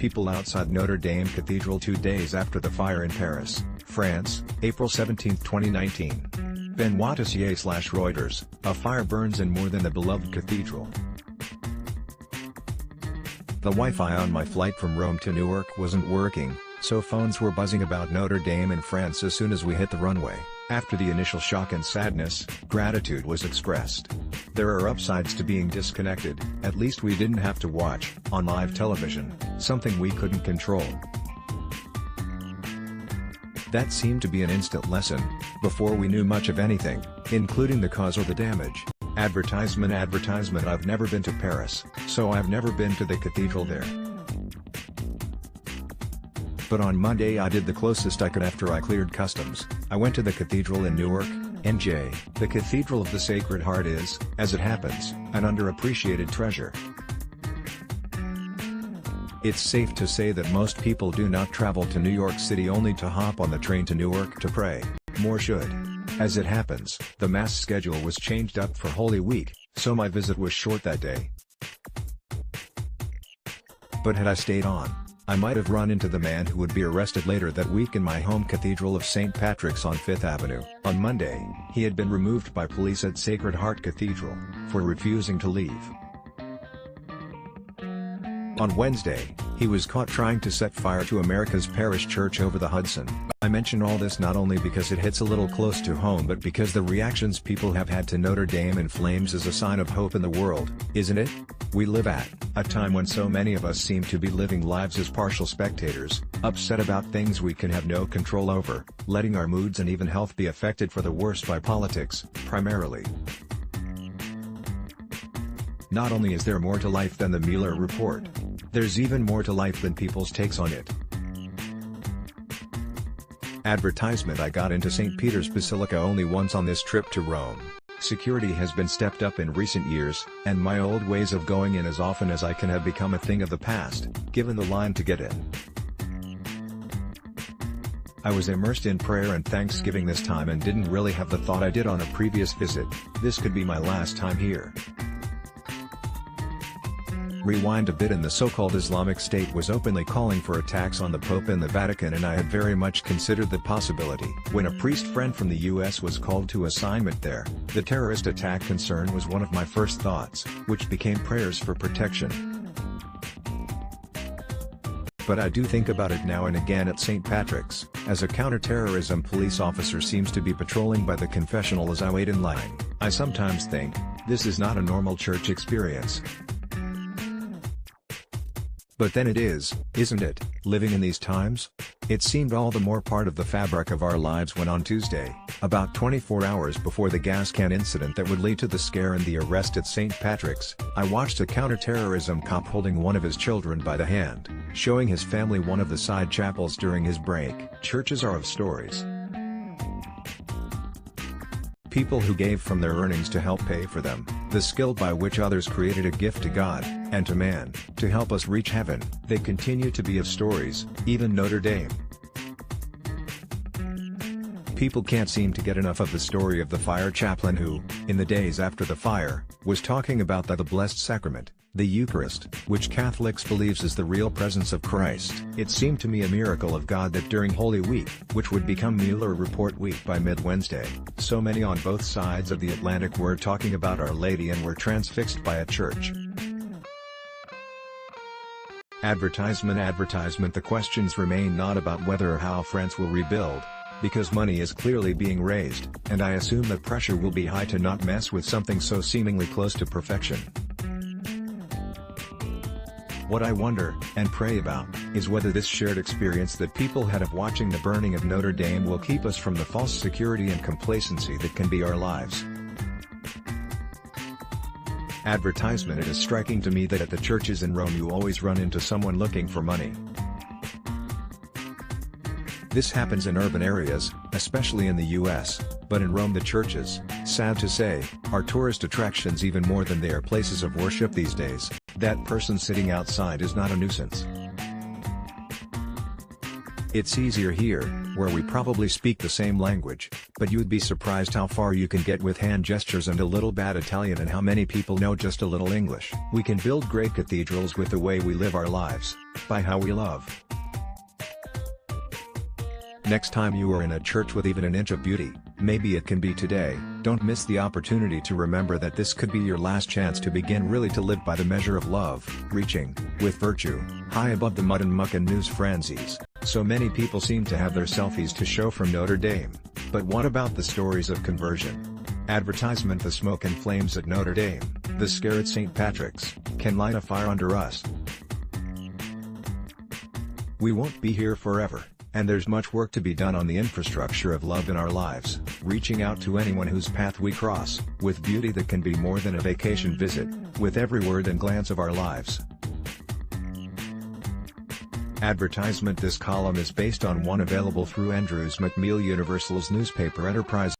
people outside Notre Dame Cathedral 2 days after the fire in Paris, France, April 17, 2019. Benoi/Reuters, a fire burns in more than the beloved cathedral. The Wi-Fi on my flight from Rome to Newark wasn't working, so phones were buzzing about Notre Dame in France as soon as we hit the runway. After the initial shock and sadness, gratitude was expressed. There are upsides to being disconnected. At least we didn't have to watch, on live television, something we couldn't control. That seemed to be an instant lesson, before we knew much of anything, including the cause or the damage. Advertisement. I've never been to Paris, so I've never been to the cathedral there. But on Monday I did the closest I could after I cleared customs. I went to the cathedral in Newark, NJ. The Cathedral of the Sacred Heart is, as it happens, an underappreciated treasure. It's safe to say that most people do not travel to New York City only to hop on the train to Newark to pray. More should. As it happens, the Mass schedule was changed up for Holy Week, so my visit was short that day. But had I stayed on, I might have run into the man who would be arrested later that week in my home Cathedral of St. Patrick's on 5th Avenue. On Monday, he had been removed by police at Sacred Heart Cathedral, for refusing to leave. On Wednesday, he was caught trying to set fire to America's parish church over the Hudson. I mention all this not only because it hits a little close to home but because the reactions people have had to Notre Dame in flames is a sign of hope in the world, isn't it? We live at a time when so many of us seem to be living lives as partial spectators, upset about things we can have no control over, letting our moods and even health be affected for the worst by politics, primarily. Not only is there more to life than the Mueller report, there's even more to life than people's takes on it. Advertisement. I got into St. Peter's Basilica only once on this trip to Rome. Security has been stepped up in recent years, and my old ways of going in as often as I can have become a thing of the past, given the line to get in. I was immersed in prayer and thanksgiving this time and didn't really have the thought I did on a previous visit, this could be my last time here. Rewind a bit, and the so-called Islamic State was openly calling for attacks on the Pope and the Vatican, and I had very much considered the possibility. When a priest friend from the US was called to assignment there, the terrorist attack concern was one of my first thoughts, which became prayers for protection. But I do think about it now and again at St. Patrick's, as a counterterrorism police officer seems to be patrolling by the confessional as I wait in line. I sometimes think, this is not a normal church experience. But then it is, isn't it, living in these times? It seemed all the more part of the fabric of our lives when on Tuesday, about 24 hours before the gas can incident that would lead to the scare and the arrest at St. Patrick's, I watched a counterterrorism cop holding one of his children by the hand, showing his family one of the side chapels during his break. Churches are of stories. People who gave from their earnings to help pay for them, the skill by which others created a gift to God, and to man, to help us reach heaven. They continue to be of stories, even Notre Dame. People can't seem to get enough of the story of the fire chaplain who, in the days after the fire, was talking about the Blessed Sacrament, the Eucharist, which Catholics believes is the real presence of Christ. It seemed to me a miracle of God that during Holy Week, which would become Mueller Report Week by mid-Wednesday, so many on both sides of the Atlantic were talking about Our Lady and were transfixed by a church. Advertisement. The questions remain not about whether or how France will rebuild, because money is clearly being raised, and I assume that pressure will be high to not mess with something so seemingly close to perfection. What I wonder, and pray about, is whether this shared experience that people had of watching the burning of Notre Dame will keep us from the false security and complacency that can be our lives. Advertisement. It is striking to me that at the churches in Rome you always run into someone looking for money. This happens in urban areas, especially in the US, but in Rome the churches, sad to say, are tourist attractions even more than they are places of worship these days. That person sitting outside is not a nuisance. It's easier here, where we probably speak the same language, but you'd be surprised how far you can get with hand gestures and a little bad Italian and how many people know just a little English. We can build great cathedrals with the way we live our lives, by how we love. Next time you are in a church with even an inch of beauty, maybe it can be today, don't miss the opportunity to remember that this could be your last chance to begin really to live by the measure of love, reaching, with virtue, high above the mud and muck and news frenzies. So many people seem to have their selfies to show from Notre Dame, but what about the stories of conversion? Advertisement: the smoke and flames at Notre Dame, the scare at St. Patrick's, can light a fire under us. We won't be here forever, and there's much work to be done on the infrastructure of love in our lives, reaching out to anyone whose path we cross, with beauty that can be more than a vacation visit, with every word and glance of our lives. Advertisement: this column is based on one available through Andrews McMeel Universal's newspaper Enterprise.